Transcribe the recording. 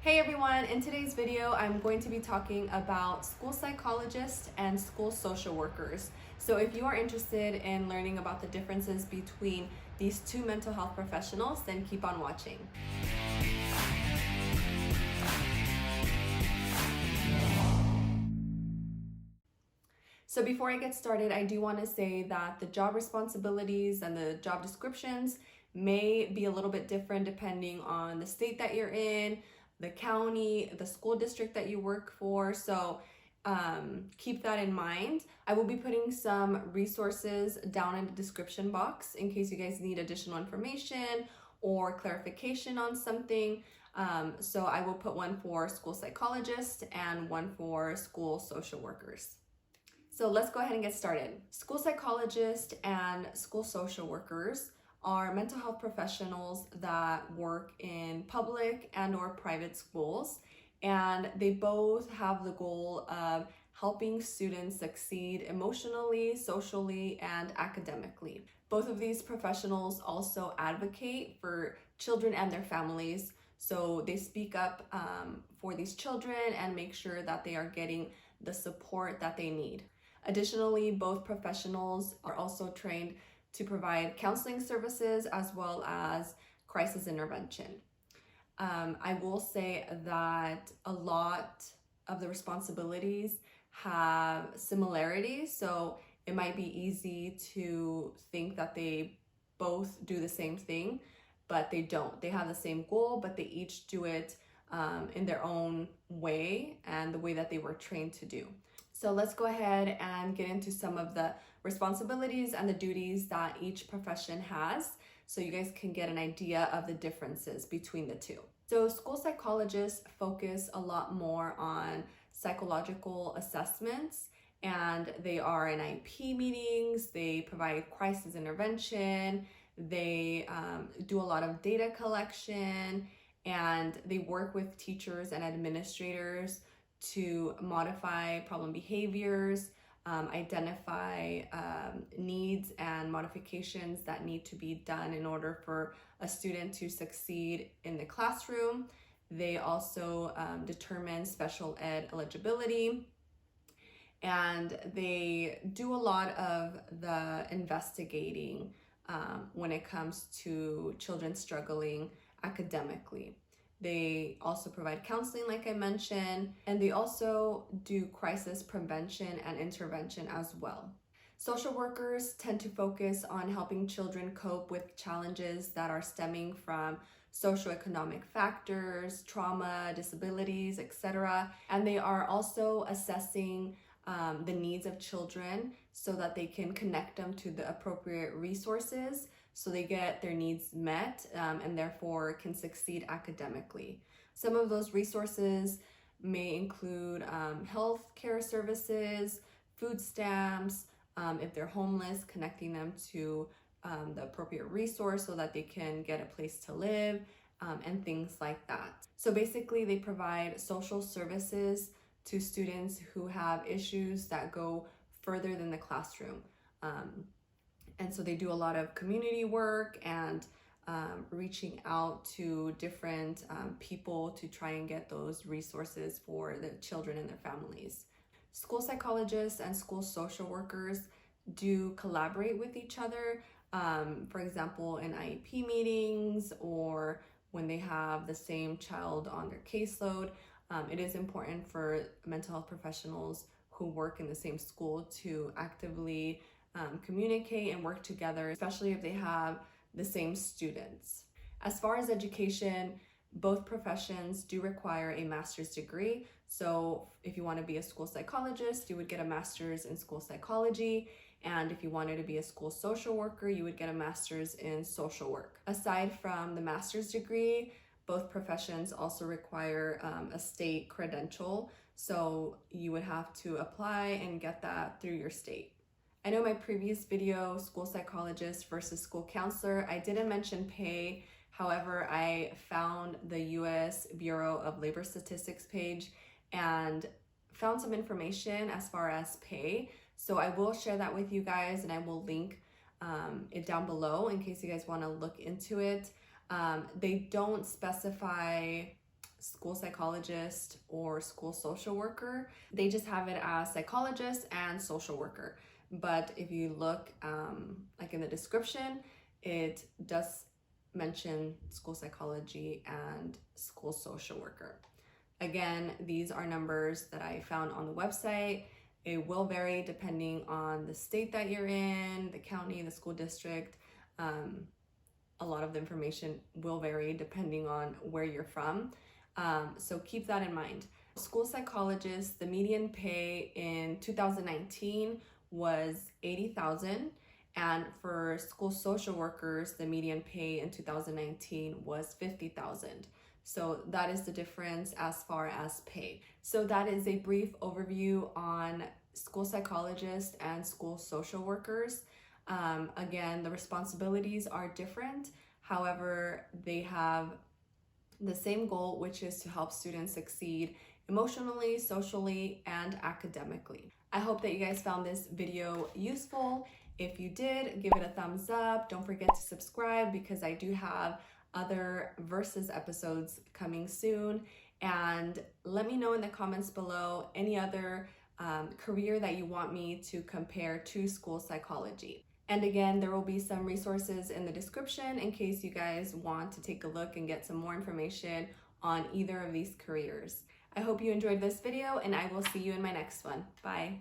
Hey everyone, in today's video, I'm going to be talking about school psychologists and school social workers. So if you are interested in learning about the differences between these two mental health professionals, then keep on watching. So before I get started, I do want to say that the job responsibilities and the job descriptions may be a little bit different depending on the state that you're in, the county, the school district that you work for. So keep that in mind. I will be putting some resources down in the description box in case you guys need additional information or clarification on something. So I will put one for school psychologists and one for school social workers. So let's go ahead and get started. School psychologists and school social workers are mental health professionals that work in public and or private schools, and they both have the goal of helping students succeed emotionally, socially, and academically. Both of these professionals also advocate for children and their families, so they speak up for these children and make sure that they are getting the support that they need. Additionally, both professionals are also trained to provide counseling services as well as crisis intervention. I will say that a lot of the responsibilities have similarities, so it might be easy to think that they both do the same thing, but they don't. They have the same goal, but they each do it in their own way and the way that they were trained to do. So let's go ahead and get into some of the responsibilities and the duties that each profession has so you guys can get an idea of the differences between the two. So school psychologists focus a lot more on psychological assessments, and they are in IEP meetings, they provide crisis intervention, they do a lot of data collection, and they work with teachers and administrators to modify problem behaviors, identify needs and modifications that need to be done in order for a student to succeed in the classroom. They also determine special ed eligibility, and they do a lot of the investigating when it comes to children struggling academically. They also provide counseling, like I mentioned, and they also do crisis prevention and intervention as well. Social workers tend to focus on helping children cope with challenges that are stemming from socioeconomic factors, trauma, disabilities, etc. And they are also assessing the needs of children so that they can connect them to the appropriate resources so they get their needs met and therefore can succeed academically. Some of those resources may include health care services, food stamps, if they're homeless, connecting them to the appropriate resource so that they can get a place to live, and things like that. So basically, they provide social services to students who have issues that go further than the classroom. And so they do a lot of community work and reaching out to different people to try and get those resources for the children and their families. School psychologists and school social workers do collaborate with each other, for example, in IEP meetings or when they have the same child on their caseload. It is important for mental health professionals who work in the same school to actively communicate and work together, especially if they have the same students. As far as education, both professions do require a master's degree. So if you want to be a school psychologist, you would get a master's in school psychology. And if you wanted to be a school social worker, you would get a master's in social work. Aside from the master's degree, both professions also require a state credential. So you would have to apply and get that through your state. I know my previous video, school psychologist versus school counselor, I didn't mention pay. However, I found the US Bureau of Labor Statistics page and found some information as far as pay. So I will share that with you guys, and I will link it down below in case you guys want to look into it. They don't specify school psychologist or school social worker. They just have it as psychologist and social worker. But if you look like in the description, it does mention school psychology and school social worker. Again, these are numbers that I found on the website. It will vary depending on the state that you're in, the county, the school district. A lot of the information will vary depending on where you're from. So keep that in mind. School psychologists, the median pay in 2019 was $80,000. And for school social workers, the median pay in 2019 was $50,000. So that is the difference as far as pay. So that is a brief overview on school psychologists and school social workers. Again, the responsibilities are different. However, they have the same goal, which is to help students succeed emotionally, socially, and academically. I hope that you guys found this video useful. If you did, give it a thumbs up. Don't forget to subscribe because I do have other versus episodes coming soon. And let me know in the comments below any other career that you want me to compare to school psychology. And again, there will be some resources in the description in case you guys want to take a look and get some more information on either of these careers. I hope you enjoyed this video and I will see you in my next one. Bye.